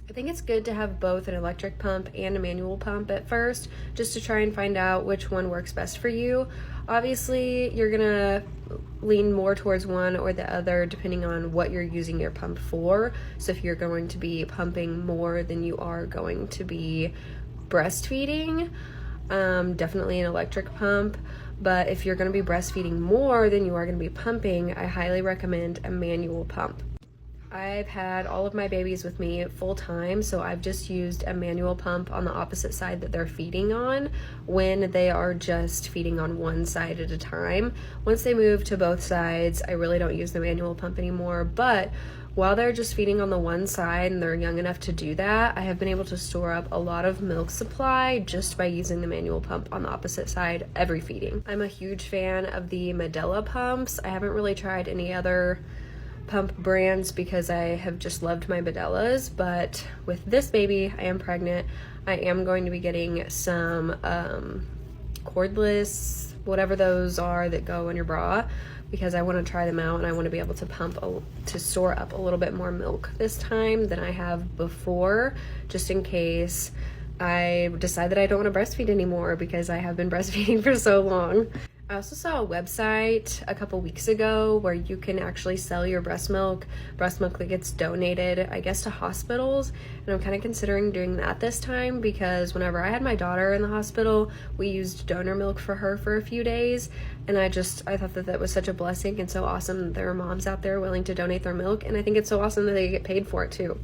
I think it's good to have both an electric pump and a manual pump at first, just to try and find out which one works best for you. Obviously, you're gonna lean more towards one or the other depending on what you're using your pump for. So if you're going to be pumping more than you are going to be breastfeeding, definitely an electric pump. But if you're going to be breastfeeding more than you are going to be pumping, I highly recommend a manual pump. I've had all of my babies with me full time, so I've just used a manual pump on the opposite side that they're feeding on when they are just feeding on one side at a time. Once they move to both sides, I really don't use the manual pump anymore, but while they're just feeding on the one side and they're young enough to do that, I have been able to store up a lot of milk supply just by using the manual pump on the opposite side every feeding. I'm a huge fan of the Medela pumps. I haven't really tried any other pump brands because I have just loved my Medelas, but with this baby, I am pregnant. I am going to be getting some cordless, whatever those are that go in your bra, because I want to try them out and I want to be able to to store up a little bit more milk this time than I have before, just in case I decide that I don't want to breastfeed anymore because I have been breastfeeding for so long. I also saw a website a couple weeks ago where you can actually sell your breast milk that gets donated, I guess, to hospitals. And I'm kind of considering doing that this time because whenever I had my daughter in the hospital, we used donor milk for her for a few days. And I thought that that was such a blessing and so awesome that there are moms out there willing to donate their milk. And I think it's so awesome that they get paid for it too.